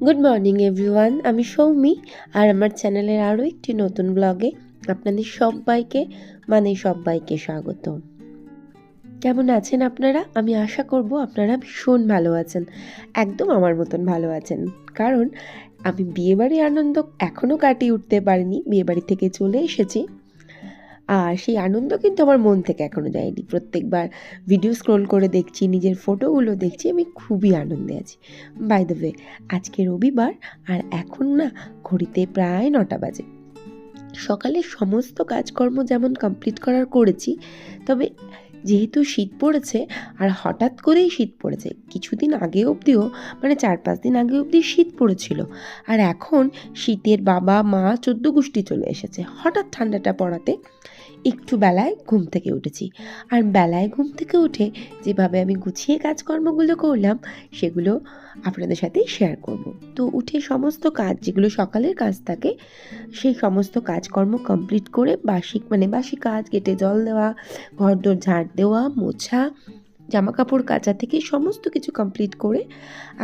Good morning everyone, আমি সৌমি আর আমার চ্যানেলের আরও একটি নতুন ব্লগে আপনাদের সবাইকে স্বাগত। কেমন আছেন আপনারা? আমি আশা করব আপনারা ভীষণ ভালো আছেন, একদম আমার মতন ভালো আছেন। কারণ আমি বিয়েবাড়ির আনন্দ এখনও কাটিয়ে উঠতে পারিনি, বিয়েবাড়ি থেকে চলে এসেছি। আর সেই আনন্দ কিন্তু আমার মন থেকে এখনও যায়নি। প্রত্যেকবার ভিডিও স্ক্রোল করে দেখছি, নিজের ফটোগুলো দেখছি, আমি খুবই আনন্দে আছি। বাই দ্য ওয়ে, আজকে রবিবার আর এখন না ঘড়িতে প্রায় 9টা বাজে। সকালে সমস্ত কাজকর্ম যেমন কমপ্লিট করেছি, তবে যেহেতু শীত পড়েছে আর হঠাৎ করেই শীত পড়েছে, কিছুদিন আগে অবধিও মানে 4-5 দিন আগে অবধি শীত পড়েছিল, আর এখন শীতের বাবা মা 14 গোষ্ঠী চলে এসেছে। হঠাৎ ঠান্ডাটা পড়াতে একটু বেলায় ঘুম থেকে উঠেছি, আর বেলায় ঘুম থেকে উঠে যেভাবে আমি গুছিয়ে কাজকর্মগুলো করলাম সেগুলো আপনাদের সাথে শেয়ার করব। তো উঠে সমস্ত কাজ যেগুলো সকালের কাজ থাকে সেই সমস্ত কাজকর্ম কমপ্লিট করে বাসি কাজ, কেটে জল দেওয়া, ঘরদোর ঝাড় দেওয়া, মোছা, জামা কাপড় কাচা থেকে সমস্ত কিছু কমপ্লিট করে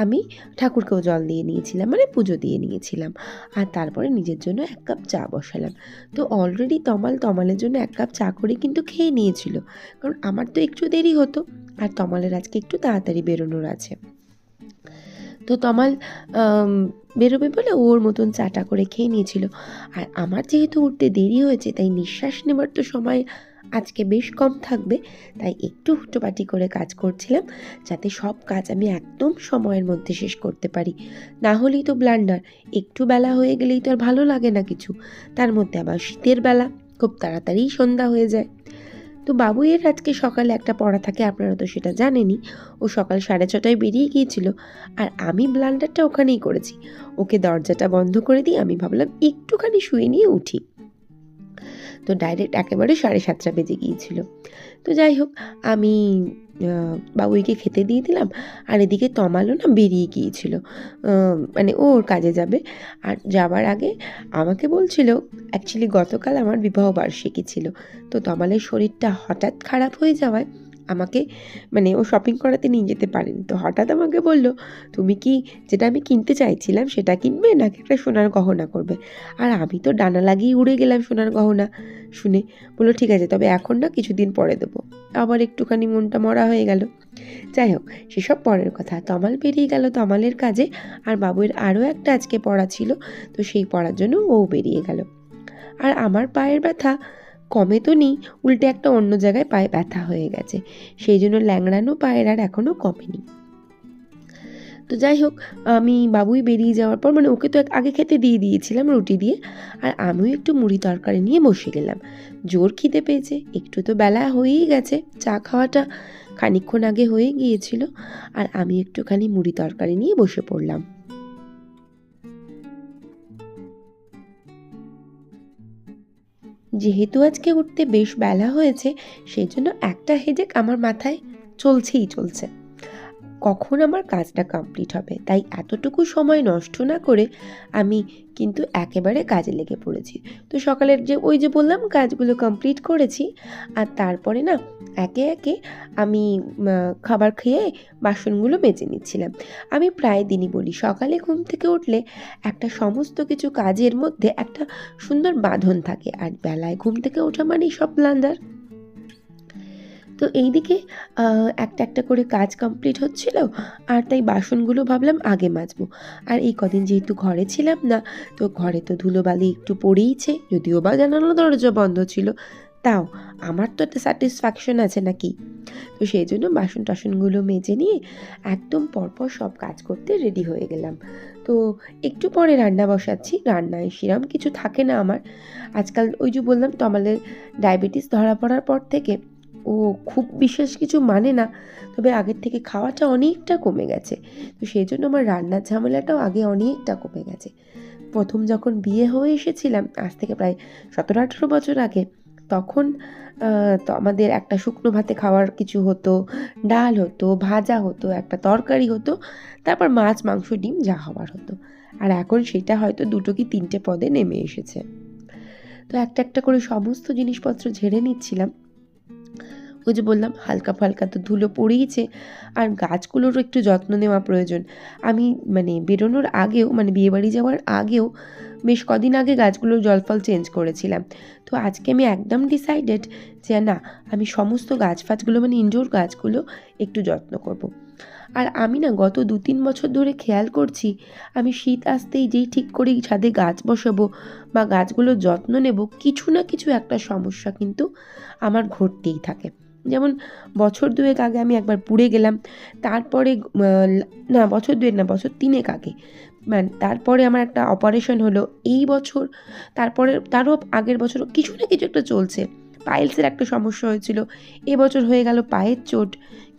আমি ঠাকুরকেও জল দিয়ে নিয়েছিলাম, মানে পুজো দিয়ে নিয়েছিলাম। আর তারপরে নিজের জন্য 1 কাপ চা বসালাম। তো অলরেডি তমালের জন্য 1 কাপ চা করে কিন্তু খেয়ে নিয়েছিল, কারণ আমার তো একটু দেরি হতো আর তমালের আজকে একটু তাড়াতাড়ি বেরোনোর আছে। তো তমাল বেরোবে বলে ওর মতন চাটা করে খেয়ে নিয়েছিল। আর আমার যেহেতু উঠতে দেরি হয়েছে, তাই নিঃশ্বাস নেবার তো সময় আজকে বেশ কম থাকবে, তাই একটু হুটোপাটি করে কাজ করছিলাম, যাতে সব কাজ আমি একদম সময়ের মধ্যে শেষ করতে পারি। না হলেই তো ব্লান্ডার, একটু বেলা হয়ে গেলেই তো আর ভালো লাগে না কিছু। তার মধ্যে আবার শীতের বেলা, খুব তাড়াতাড়ি সন্ধ্যা হয়ে যায়। তো বাবুইয়ের আজকে সকালে একটা পড়া থাকে, আপনারা তো সেটা জানেনই। ও সকাল 6:30টায় বেরিয়ে গিয়েছিল, আর আমি ব্লান্ডারটা ওখানেই করেছি। ওকে দরজাটা বন্ধ করে দিয়ে আমি ভাবলাম একটুখানি শুয়ে নিয়ে উঠি। তো ডাইরেক্ট একেবারে 7:30 বেজে গিয়েছিল। তো যাই হোক, আমি বাবুইকে খেতে দিয়ে দিলাম, আর এদিকে তমালও না বেরিয়ে গিয়েছিল, মানে ও ওর কাজে যাবে। আর যাবার আগে আমাকে বলছিল, অ্যাকচুয়ালি গতকাল আমার বিবাহবার্ষিকী ছিল, তো তমালের শরীরটা হঠাৎ খারাপ হয়ে যাওয়ায় আমাকে, মানে ও শপিং করাতে নিয়ে যেতে পারেনি। তো হঠাৎ আমাকে বলল, তুমি কি যেটা আমি কিনতে চাইছিলাম সেটা কিনবে নাকি একটা সোনার গহনা করবে? আর আমি তো ডানা লাগিয়ে উড়ে গেলাম সোনার গহনা শুনে। বললো ঠিক আছে, তবে এখন না, কিছুদিন পরে দেবো। আবার একটুখানি মনটা মরা হয়ে গেল। যাই হোক, সেসব পরের কথা। তমাল বেরিয়ে গেল তমালের কাজে, আর বাবুয়ের আরও একটা আজকে পড়া ছিল, তো সেই পড়ার জন্য ও বেরিয়ে গেল। আর আমার পায়ের ব্যথা কমে তো নেই, উল্টে একটা অন্য জায়গায় পায়ে ব্যথা হয়ে গেছে, সেই জন্য ল্যাংড়ানো পায়ের আর এখনও কমেনি। তো যাই হোক, আমি বাবুই বেরিয়ে যাওয়ার পর, মানে ওকে তো আগে খেতে দিয়ে দিয়েছিলাম রুটি দিয়ে, আর আমিও একটু মুড়ি তরকারি নিয়ে বসে গেলাম। জোর খিদে পেয়েছে, একটু তো বেলা হয়েই গেছে, চা খাওয়াটা খানিকক্ষণ আগে হয়ে গিয়েছিল, আর আমি একটুখানি মুড়ি তরকারি নিয়ে বসে পড়লাম। যেহেতু আজকে উঠতে বেশ বেলা হয়েছে, সেই জন্য একটা হেডেক আমার মাথায় চলছে, কখন আমার কাজটা কমপ্লিট হবে। তাই এতটুকু সময় নষ্ট না করে আমি কিন্তু একেবারে কাজে লেগে পড়েছি। তো সকালের ওই যে বললাম কাজগুলো কমপ্লিট করেছি, আর তারপরে না একে একে আমি খাবার খেয়ে বাসনগুলো মেজে নিচ্ছিলাম। আমি প্রায় দিনই বলি, সকালে ঘুম থেকে উঠলে একটা সমস্ত কিছু কাজের মধ্যে একটা সুন্দর বাঁধন থাকে, আর বেলায় ঘুম থেকে ওঠা মানেই সব ব্লান্ডার। তো এইদিকে একটা একটা করে কাজ কমপ্লিট হচ্ছিল, আর তাই বাসনগুলো ভাবলাম আগে মাজবো। আর এই কদিন যেহেতু ঘরে ছিলাম না, তো ঘরে তো ধুলোবালি একটু পড়েইছে, যদিও বা জানালা দরজা বন্ধ ছিল, তাও আমার তো একটা স্যাটিসফ্যাকশন আছে নাকি। তো সেই জন্য বাসন টাসনগুলো মেজে নিয়ে একদম পরপর সব কাজ করতে রেডি হয়ে গেলাম। তো একটু পরে রান্না বসাচ্ছি। রান্নায় সেরম কিছু থাকে না আমার আজকাল, ওই যে বললাম তো আমাদের ডায়াবেটিস ধরা পড়ার পর থেকে ও খুব বিশেষ কিছু মানে না, তবে আগের থেকে খাওয়াটা অনেকটা কমে গেছে। তো সেই জন্য আমার রান্নার ঝামেলাটাও আগে অনেকটা কমে গেছে। প্রথম যখন বিয়ে হয়ে এসেছিলাম, আজ থেকে প্রায় 17-18 বছর আগে, তখন তো আমাদের একটা শুকনো ভাতে খাওয়ার কিছু হতো, ডাল হতো, ভাজা হতো, একটা তরকারি হতো, তারপর মাছ মাংস ডিম যা হওয়ার হতো। আর এখন সেটা হয়তো 2 কি 3টে পদে নেমে এসেছে। তো একটা একটা করে সমস্ত জিনিসপত্র ঝেড়ে নিচ্ছিলাম। ওই যে বললাম হালকা ফালকা তো ধুলো পড়েইছে, আর গাছগুলোরও একটু যত্ন নেওয়া প্রয়োজন। আমি মানে বেরোনোর আগেও, মানে বিয়েবাড়ি যাওয়ার আগেও বেশ কদিন আগে গাছগুলোর জল ফল চেঞ্জ করেছিলাম। তো আজকে আমি একদম ডিসাইডেড যে না, আমি সমস্ত গাছ ফাছগুলো মানে ইনডোর গাছগুলো একটু যত্ন করব। আর আমি না গত 2-3 বছর ধরে খেয়াল করছি, আমি শীত আসতেই যেই ঠিক করেই ছাদে গাছ বসাবো বা গাছগুলোর যত্ন নেব, কিছু না কিছু একটা সমস্যা কিন্তু আমার ঘটতেই থাকে। যেমন বছর 2 আগে আমি একবার পুড়ে গেলাম, তারপরে না বছর 2 না, বছর 3 আগে মানে তারপরে আমার একটা অপারেশন হলো এই বছর, তারপরে তারও আগের বছর কিছু না কিছু একটা চলছে। পাইলসের একটা সমস্যা হয়েছিল, এবছর হয়ে গেল পায়ের চোট,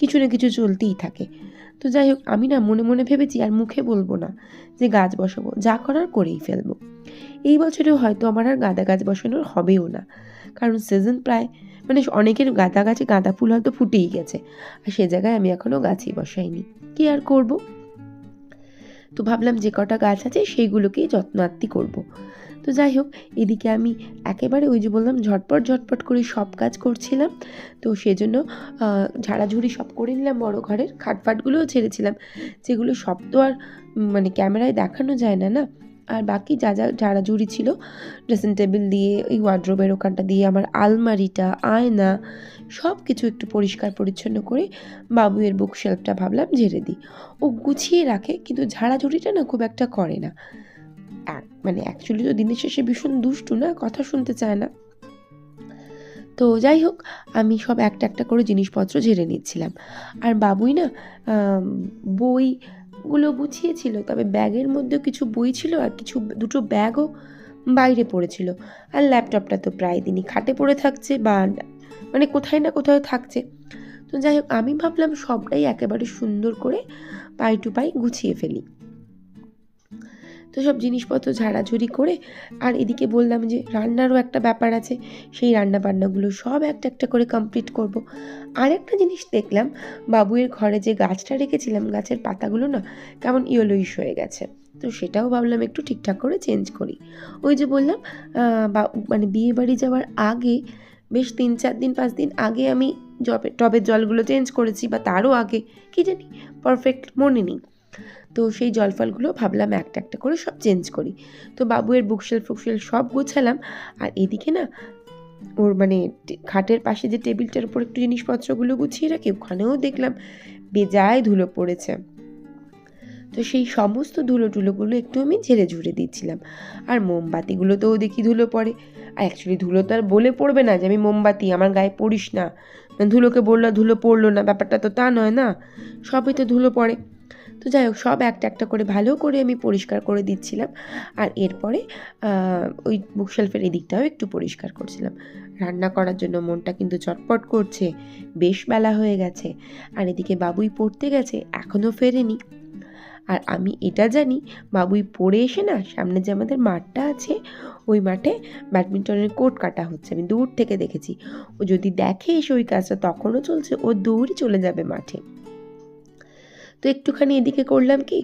কিছু না কিছু চলতেই থাকে। তো যাই হোক, আমি না মনে মনে ভেবেছি আর মুখে বলবো না যে গাছ বসাবো, যা করার করেই ফেলবো। এই বছরেও হয়তো আমার আর গাঁদা গাছ বসানোর হবেও না, কারণ সিজন প্রায়, মানে অনেকের গাঁদা গাছে গাঁদা ফুল হয়তো ফুটেই গেছে, আর সে জায়গায় আমি এখনও গাছই বসাইনি, কি আর করব। তো ভাবলাম যে কটা গাছ আছে সেইগুলোকেই যত্ন আত্তি করবো। তো যাই হোক, এদিকে আমি একেবারে ওই যে বললাম ঝটপট করে সব কাজ করছিলাম। তো সেজন্য ঝাড়াঝুড়ি সব করে নিলাম, বড় ঘরের খাটফাটগুলোও ছেড়েছিলাম, যেগুলো সব তো আর মানে ক্যামেরায় দেখানো যায় না না। আর বাকি যা যা ঝাড়াঝুড়ি ছিল, ড্রেসিং টেবিল দিয়ে, ওই ওয়ার্ড্রোবের ওখানটা দিয়ে, আমার আলমারিটা, আয়না, সব কিছু একটু পরিষ্কার পরিচ্ছন্ন করে বাবুয়ের বুক শেলফটা ভাবলাম ঝেড়ে দিই। ও গুছিয়ে রাখে, কিন্তু ঝাড়াঝুড়িটা না খুব একটা করে না। মানে অ্যাকচুয়ালি তো দিনের শেষে ভীষণ দুষ্টু না, কথা শুনতে চায় না। তো যাই হোক, আমি সব একটা একটা করে জিনিসপত্র ঝেড়ে নিচ্ছিলাম। আর বাবুই না বইগুলো গুছিয়েছিল, তবে ব্যাগের মধ্যেও কিছু বই ছিল, আর কিছু দুটো ব্যাগও বাইরে পড়েছিল। আর ল্যাপটপটা তো প্রায় দিনই খাটে পড়ে থাকছে, বা মানে কোথায় না কোথাও থাকছে। তো যাই হোক, আমি ভাবলাম সবটাই একেবারে সুন্দর করে পাই টু পাই গুছিয়ে ফেলি। তো সব জিনিসপত্র ঝাড়াঝুড়ি করে, আর এদিকে বললাম যে রান্নারও একটা ব্যাপার আছে, সেই রান্না বান্নাগুলো সব একটা একটা করে কমপ্লিট করব। আর একটা জিনিস দেখলাম, বাবুয়ের ঘরে যে গাছটা রেখেছিলাম, গাছের পাতাগুলো না কেমন ইয়েলোইশ হয়ে গেছে। তো সেটাও ভাবলাম একটু ঠিকঠাক করে চেঞ্জ করি। ওই যে বললাম মানে বিয়ে বাড়ি যাওয়ার আগে বেশ 3-4 দিন 5 দিন আগে আমি টবের জলগুলো চেঞ্জ করেছি, বা তারও আগে, কি জানি পারফেক্ট মনে নেই। তো সেই জলফলগুলো ভাবলাম একটা একটা করে সব চেঞ্জ করি। তো বাবুয়ের বুকশেলফ ফুকশেলফ সব গোছালাম, আর এদিকে না ওর মানে খাটের পাশে যে টেবিলটার উপর একটু জিনিসপত্রগুলো গুছিয়ে রাখি, ওখানেও দেখলাম বেজায় ধুলো পড়েছে। তো সেই সমস্ত টুলোগুলো একটু আমি ঝেড়ে ঝুড়ে দিচ্ছিলাম। আর মোমবাতিগুলোতেও দেখি ধুলো পড়ে। আর অ্যাকচুয়ালি ধুলো তো আর বলে পড়বে না যে আমি মোমবাতি আমার গায়ে পড়িস না, ধুলোকে বললো ধুলো পড়লো না, ব্যাপারটা তো তা নয় না, সবই তো ধুলো পড়ে। তো যাই হোক, সব একটা একটা করে ভালো করে আমি পরিষ্কার করে দিচ্ছিলাম। আর এরপরে ওই বুকশেলফের এদিকটাও একটু পরিষ্কার করছিলাম। রান্না করার জন্য মনটা কিন্তু চটপট করছে, বেশ বেলা হয়ে গেছে। আর এদিকে বাবুই পড়তে গেছে, এখনও ফেরেনি। আর আমি এটা জানি, বাবুই পড়ে এসে না সামনে যে আমাদের মাঠটা আছে, ওই মাঠে ব্যাডমিন্টনের কোর্ট কাটা হচ্ছে, আমি দূর থেকে দেখেছি। ও যদি দেখে এসে ওই কাজটা তখনও চলছে, ও দৌড়ে চলে যাবে মাঠে। তো একটুখানি এদিকে করলাম কি,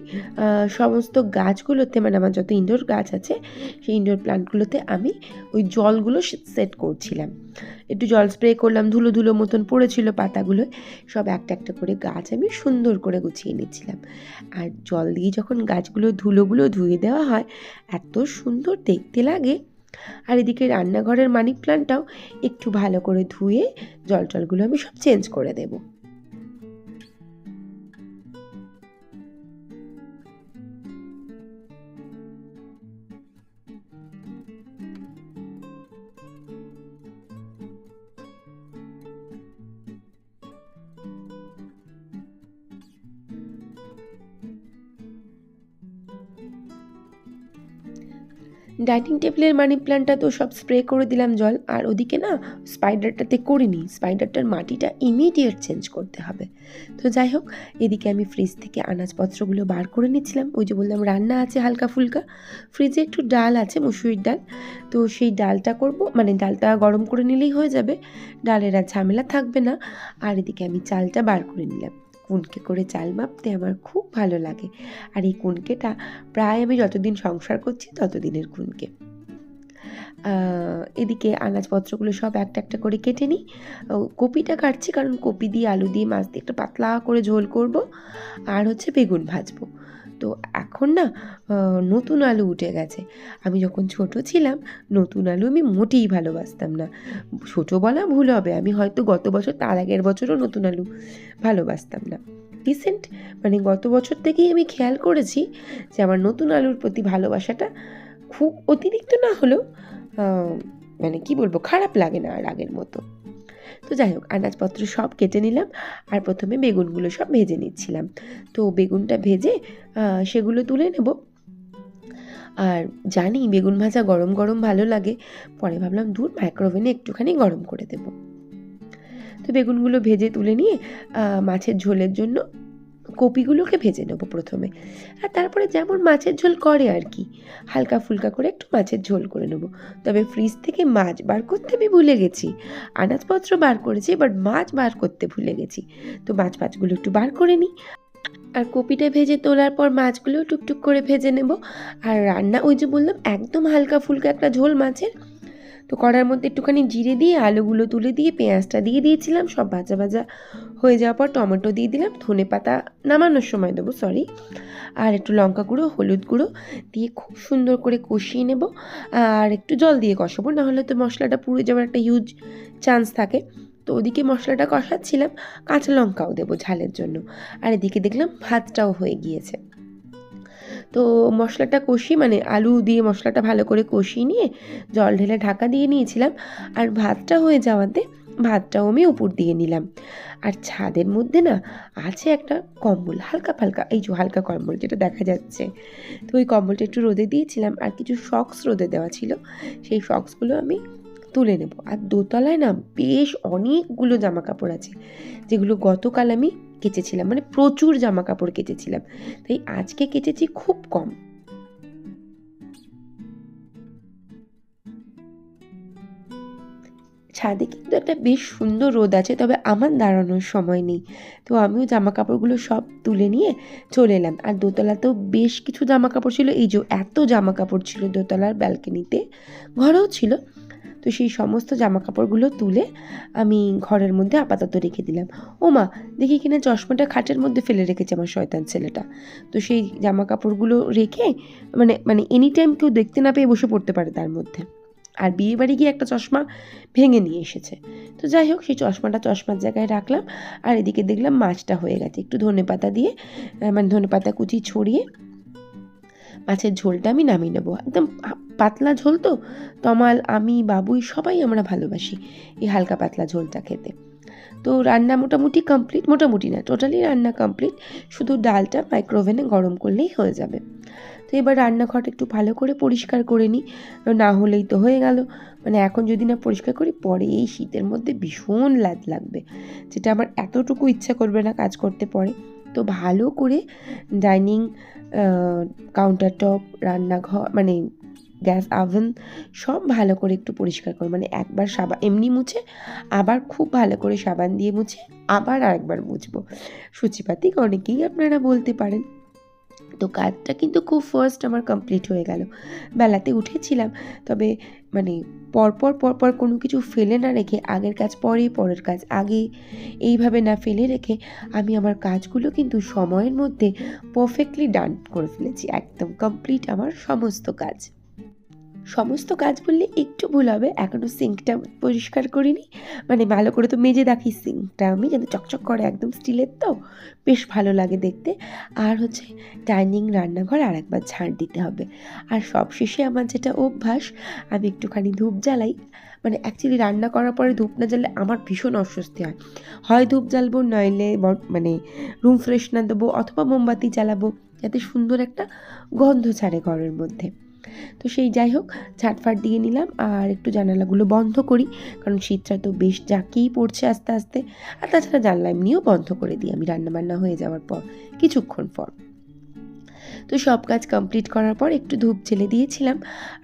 সমস্ত গাছগুলোতে, মানে আমার যত ইনডোর গাছ আছে সেই ইনডোর প্লান্টগুলোতে আমি ওই জলগুলো সেট করছিলাম। একটু জল স্প্রে করলাম, ধুলো ধুলো মতন পড়েছিল পাতাগুলো, সব একটা একটা করে গাছ আমি সুন্দর করে গুছিয়ে নিচ্ছিলাম। আর জল দিয়ে যখন গাছগুলো ধুলোগুলো ধুয়ে দেওয়া হয়, এত সুন্দর দেখতে লাগে। আর এদিকে রান্নাঘরের মানি প্লান্টটাও একটু ভালো করে ধুয়ে জলগুলো আমি সব চেঞ্জ করে দেবো। ডাইনিং টেবিলের মানি প্ল্যান্টটা তো সব স্প্রে করে দিলাম জল, আর ওদিকে না স্পাইডারটাতে করিনি, স্পাইডারটার মাটিটা ইমিডিয়েট চেঞ্জ করতে হবে। তো যাই হোক, এদিকে আমি ফ্রিজ থেকে আনাজপত্রগুলো বার করে নিচ্ছিলাম। ওই যে বললাম রান্না আছে হালকা ফুলকা, ফ্রিজে একটু ডাল আছে, মসুরির ডাল, তো সেই ডালটা করব, মানে ডালটা গরম করে নিলেই হয়ে যাবে, ডালের আর ঝামেলা থাকবে না। আর এদিকে আমি চালটা বার করে নিলাম। কুনকে করে চাল মাপতে আমার খুব ভালো লাগে, আর এই কুনকেটা প্রায় আমি যতদিন সংসার করছি ততদিনের কুনকে। এদিকে আনাজপত্রগুলো সব একটা একটা করে কেটে নিই। কপিটা কাটছি কারণ কপি দিয়ে আলু দিয়ে মাছ দিয়ে একটা পাতলা করে ঝোল করব, আর হচ্ছে বেগুন ভাজবো। তো এখন না নতুন আলু উঠে গেছে। আমি যখন ছোট ছিলাম নতুন আলু আমি মোটেই ভালোবাসতাম না। ছোটো বলা ভুল হবে, আমি হয়তো গত বছর তার আগের বছরও নতুন আলু ভালোবাসতাম না। রিসেন্ট মানে গত বছর থেকেই আমি খেয়াল করেছি যে আমার নতুন আলুর প্রতি ভালোবাসাটা খুব অতিরিক্ত না হলেও মানে কি বলবো, খারাপ লাগে না আর আগের মতো। তো যাই হোক, আনাজপত্র সব কেটে নিলাম আর প্রথমে বেগুনগুলো সব ভেজে নিচ্ছিলাম। তো বেগুনটা ভেজে সেগুলো তুলে নেব। আর জানি বেগুন ভাজা গরম গরম ভালো লাগে, পরে ভাবলাম দূর মাইক্রোওভেনে একটুখানি গরম করে দেব। তো বেগুনগুলো ভেজে তুলে নিয়ে মাছের ঝোলের জন্য কপিগুলোকে ভেজে নেব প্রথমে, আর তারপরে যেমন মাছের ঝোল করে আর কি, হালকা ফুলকা করে একটু মাছের ঝোল করে নেব। তবে ফ্রিজ থেকে মাছ বার করতে আমি ভুলে গেছি। আনাজপত্র বার করেছি, বাট মাছ বার করতে ভুলে গেছি। তো মাছগুলো একটু বার করে নিই, আর কপিটা ভেজে তোলার পর মাছগুলো টুকটুক করে ভেজে নেব। আর রান্না ওই যে বললাম একদম হালকা ফুলকা একটা ঝোল মাছের। তো কড়ার মধ্যে একটুখানি জিরে দিয়ে আলুগুলো তুলে দিয়ে পেঁয়াজটা দিয়ে দিয়েছিলাম, সব ভাজা ভাজা হয়ে যাওয়ার পর টমেটো দিয়ে দিলাম, ধনেপাতা নামানোর সময় দেবো সরি, আর একটু লঙ্কা গুঁড়ো হলুদ গুঁড়ো দিয়ে খুব সুন্দর করে কষিয়ে নেব। আর একটু জল দিয়ে কষাবো, নাহলে তো মশলাটা পুড়ে যাওয়ার একটা হিউজ চান্স থাকে। তো ওদিকে মশলাটা কষাচ্ছিলাম, কাঁচা লঙ্কাও দেবো ঝালের জন্য। আর এদিকে দেখলাম ভাতটাও হয়ে গিয়েছে। তো মশলাটা কষিয়ে মানে আলু দিয়ে মশলাটা ভালো করে কষিয়ে নিয়ে জল ঢেলে ঢাকা দিয়ে নিয়েছিলাম। আর ভাতটা হয়ে যাওয়াতে ভাতটাও আমি উপর দিয়ে নিলাম। আর ছাদের মধ্যে না আছে একটা কম্বল, হালকা ফালকা, এই যে হালকা কম্বল যেটা দেখা যাচ্ছে, তো ওই কম্বলটা একটু রোদে দিয়েছিলাম, আর কিছু সক্স রোদে দেওয়া ছিল, সেই সক্সগুলো আমি তুলে নেব। আর দোতলায় না বেশ অনেকগুলো জামা কাপড় আছে, যেগুলো গতকাল আমি কেচেছিলাম, মানে প্রচুর জামা কাপড় কেচেছিলাম, তাই আজকে কেচেছি খুব কম। ছাদে কিন্তু একটা বেশ সুন্দর রোদ আছে, তবে আমার দাঁড়ানোর সময় নেই। তো আমিও জামা কাপড়গুলো সব তুলে নিয়ে চলে এলাম। আর দোতলাতেও বেশ কিছু জামা কাপড় ছিল, এই যে এত জামা কাপড় ছিল দোতলার ব্যালকনিতে, ঘরেও ছিল। তো সেই সমস্ত জামা কাপড়গুলো তুলে আমি ঘরের মধ্যে আপাতত রেখে দিলাম। ও মা, দেখি কিনা চশমাটা খাটের মধ্যে ফেলে রেখেছে আমার শয়তান ছেলেটা। তো সেই জামা কাপড়গুলো রেখে মানে মানে এনি টাইম কেউ দেখতে না পেয়ে বসে পড়তে পারে তার মধ্যে। আর বিয়ে বাড়ি গিয়ে একটা চশমা ভেঙে নিয়ে এসেছে। তো যাই হোক, সেই চশমাটা চশমার জায়গায় রাখলাম। আর এদিকে দেখলাম মাছটা হয়ে গেছে, একটু ধনেপাতা দিয়ে মানে ধনেপাতা কুচি ছড়িয়ে মাছের ঝোলটা আমি নামিয়ে নেবো। একদম পাতলা ঝোল তো, তমাল আমি বাবুই সবাই আমরা ভালোবাসি এই হালকা পাতলা ঝোলটা খেতে। তো রান্না মোটামুটি কমপ্লিট, মোটামুটি না টোটালি রান্না কমপ্লিট, শুধু ডালটা মাইক্রোওভেনে গরম করলেই হয়ে যাবে। তো এবার রান্নাঘরটা একটু ভালো করে পরিষ্কার করে নিই, না হলেই তো হয়ে গেল, মানে এখন যদি না পরিষ্কার করি পরে এই শীতের মধ্যে ভীষণ লাদ লাগবে, যেটা আমার এতটুকু ইচ্ছা করবে না কাজ করতে পরে। তো ভালো করে ডাইনিং কাউন্টার টপ, রান্নাঘর মানে গ্যাস ওভেন সব ভালো করে একটু পরিষ্কার করো, মানে একবার সাবান এমনি মুছে, আবার খুব ভালো করে সাবান দিয়ে মুছে আবার আরেকবার মুছবো। সূচিপাতিক অনেকেই আপনারা বলতে পারেন। তো কাজটা কিন্তু খুব ফার্স্ট আমার কমপ্লিট হয়ে গেল। বেলাতে উঠেছিলাম, তবে মানে পরপর কোনো কিছু ফেলে না রেখে আগের কাজ পরে, পরের কাজ আগে, এইভাবে না ফেলে রেখে আমি আমার কাজগুলো কিন্তু সময়ের মধ্যে পারফেক্টলি ডান করে ফেলেছি, একদম কমপ্লিট আমার সমস্ত কাজ বললে একটু ভুল হবে, এখনও সিঙ্কটা পরিষ্কার করিনি, মানে ভালো করে তো মেজে রাখি সিঙ্কটা আমি, যাতে চকচক করে, একদম স্টিলের তো বেশ ভালো লাগে দেখতে। আর হচ্ছে ডাইনিং রান্নাঘর আর একবার ঝাড় দিতে হবে। আর সব শেষে আমার যেটা অভ্যাস, আমি একটুখানি ধূপ জ্বালাই, মানে অ্যাকচুয়ালি রান্না করার পরে ধূপ না জ্বাললে আমার ভীষণ অস্বস্তি হয় ধূপ জ্বালবো, নইলে মানে রুম ফ্রেশনার দেবো, অথবা মোমবাতি জ্বালাবো, যাতে সুন্দর একটা গন্ধ ছাড়ে ঘরের মধ্যে। তো সেই যাই হোক, ঝাঁটফাট দিয়ে নিলাম আর একটু জানালাগুলো বন্ধ করি, কারণ শীতটা তো বেশ জাঁকিয়েই পড়ছে আস্তে আস্তে। আর তাছাড়া জানলা এমনিও বন্ধ করে দিই আমি রান্নাবান্না হয়ে যাওয়ার পর কিছুক্ষণ পর। তো সব কাজ কমপ্লিট করার পর একটু ধূপ জ্বেলে দিয়েছিলাম,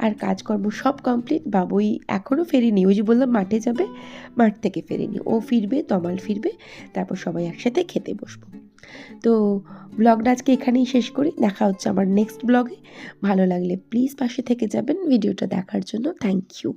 আর কাজকর্ম সব কমপ্লিট। বাবুই এখনও ফেরেনি, ওই যে বললাম মাঠে যাবে, মাঠ থেকে ফেরেনি, ও ফিরবে, তমাল ফিরবে, তারপর সবাই একসাথে খেতে বসবো। তো ব্লগটা আজকে এখানেই শেষ করি। দেখা হচ্ছে আমার নেক্সট ব্লগে। ভালো লাগলে প্লিজ পাশে থেকে যাবেন ভিডিওটা দেখার জন্য। Thank you.